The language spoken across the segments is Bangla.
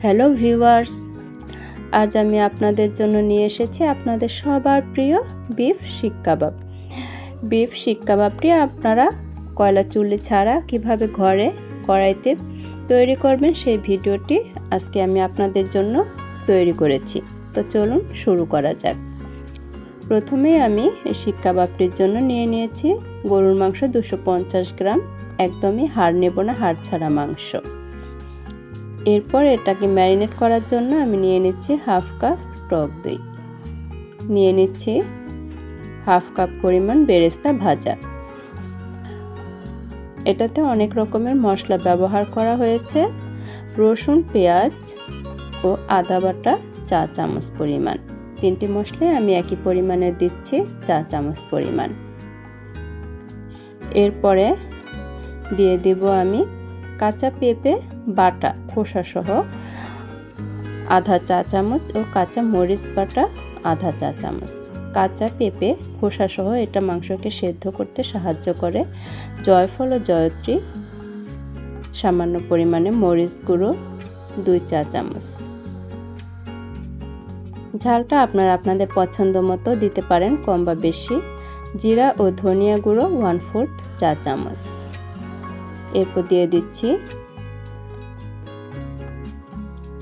হ্যালো ভিউয়ার্স, আজ আমি আপনাদের জন্য নিয়ে এসেছি আপনাদের সবার প্রিয় বিফ শিক কাবাব। বিফ শিক কাবাবটি আপনারা কয়লা চুল্লি ছাড়া কিভাবে ঘরে কড়াইতে তৈরি করবেন সেই ভিডিওটি আজকে আমি আপনাদের জন্য তৈরি করেছি। তো চলুন শুরু করা যাক। প্রথমে আমি শিক কাবাবটির জন্য নিয়ে নিয়েছি গরুর মাংস 250 গ্রাম, একদমই হাড় নেব না, হাড় ছাড়া মাংস। এরপর এটাকে ম্যারিনেট করার জন্য আমি নিয়ে নিচ্ছি হাফ কাপ টক দই, নিয়ে নিচ্ছি হাফ কাপ পরিমাণ বেরেস্তা ভাজা। এটাতে অনেক রকমের মশলা ব্যবহার করা হয়েছে, রসুন, পেঁয়াজ ও আদা বাটা চা চামচ পরিমাণ। তিনটি মশলাই আমি একই পরিমাণে দিচ্ছি, চা চামচ পরিমাণ। এরপরে দিয়ে দেব আমি কাঁচা পেঁপে বাটা খোসা সহ আধা চা চামচ ও কাঁচা মরিচ বাটা আধা চা চামচ। কাঁচা পেঁপে খোসা সহ এটা মাংসকে সেদ্ধ করতে সাহায্য করে। জয়ফল ও জয়ত্রী, সামান্য পরিমাণে মরিচ গুঁড়ো 2 চা চামচ। ঝালটা আপনারা আপনাদের পছন্দ মতো দিতে পারেন, কম বা বেশি। জিরা ও ধনিয়া গুঁড়ো 1/4 চা চামচ। এরপর দিয়ে দিচ্ছি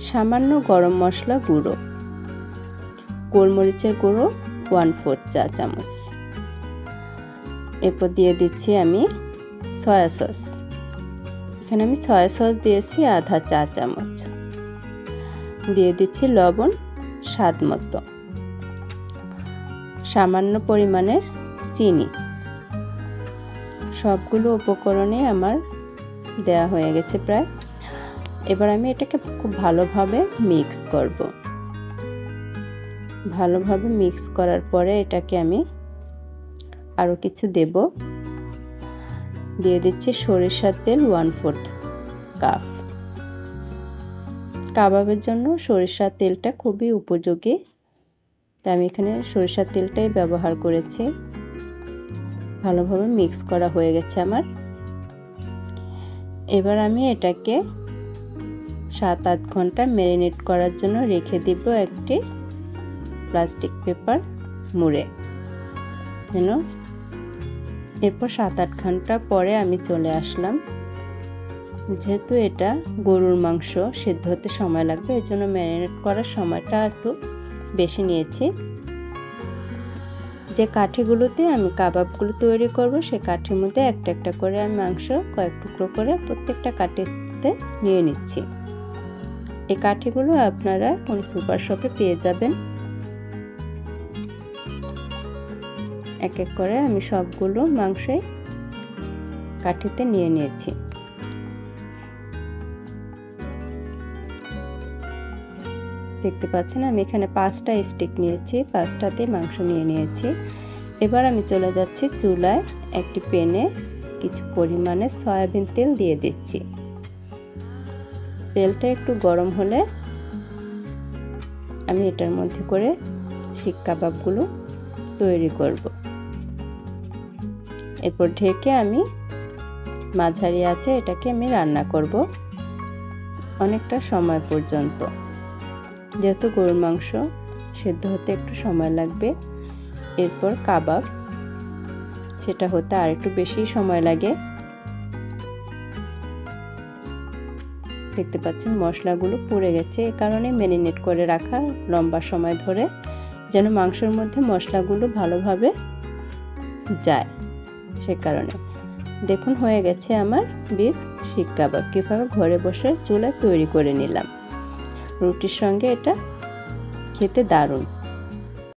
সামান্য গরম মশলা গুঁড়ো, গোলমরিচের গুঁড়ো 1/4 চা চামচ। এরপর দিয়ে দিচ্ছি আমি সয়া সস। এখানে আমি সয়া সস দিয়েছি আধা চা চামচ। দিয়ে দিচ্ছি লবণ স্বাদ মতো, সামান্য পরিমাণে চিনি। সবগুলো উপকরণে আমার দেয়া হয়ে গেছে প্রায়। এবার আমি এটাকে খুব ভালোভাবে মিক্স করব। ভালোভাবে মিক্স করার পরে এটাকে আমি আরও কিছু দেব। দিয়ে দিচ্ছি সরিষার তেল 1/4 কাপ। কাবাবের জন্য সরিষার তেলটা খুবই উপযোগী, তাই আমি এখানে সরিষার তেলটাই ব্যবহার করেছি। ভালোভাবে মিক্স করা হয়ে গেছে আমার। এবার আমি এটাকে 7-8 ঘন্টা ম্যারিনেট করার জন্য রেখে দিব একটি প্লাস্টিক পেপার মুড়ে যেন। এরপর 7-8 ঘন্টা পরে আমি চলে আসলাম। যেহেতু এটা গরুর মাংস, সেদ্ধ হতে সময় লাগবে, এর জন্য ম্যারিনেট করার সময়টা একটু বেশি নিয়েছি। যে কাঠিগুলোতে আমি কাবাবগুলো তৈরি করব সেই কাঠির মধ্যে একটা একটা করে আমি মাংস কয়েক টুকরো করে প্রত্যেকটা কাঠিতে নিয়ে নিচ্ছি। এই কাঠিগুলো আপনারা কোনো সুপার শপে পেয়ে যাবেন। এক এক করে আমি সবগুলো মাংসে কাঠিতে নিয়ে নিয়েছি। দেখতে পাচ্ছেন আমি এখানে 5টা স্টিক নিয়েছি, 5টাতে মাংস নিয়ে নিয়েছি। এবার আমি চলে যাচ্ছি চুলায় একটি প্যানে কিছু পরিমাণে সয়াবিন তেল দিয়ে দিচ্ছি। তেলটা একটু গরম হলে আমি এটার মধ্যে করে শিক কাবাবগুলো তৈরি করব। এরপর ঢেকে আমি মাঝারি আঁচে এটাকে আমি রান্না করব অনেকটা সময় পর্যন্ত। যেহেতু গরুর মাংস সেদ্ধ হতে একটু সময় লাগবে, এরপর কাবাব সেটা হতে আর একটু বেশি সময় লাগে। দেখতে পাচ্ছেন মশলাগুলো পুড়ে গেছে, এই কারণে ম্যারিনেট করে রাখা লম্বা সময় ধরে, যেন মাংসের মধ্যে মশলাগুলো ভালোভাবে যায়। সে কারণে দেখুন হয়ে গেছে আমার বিফ শিক কাবাব। কীভাবে ঘরে বসে চুলায় তৈরি করে নিলাম। রুটির সঙ্গে এটা খেতে দারুণ।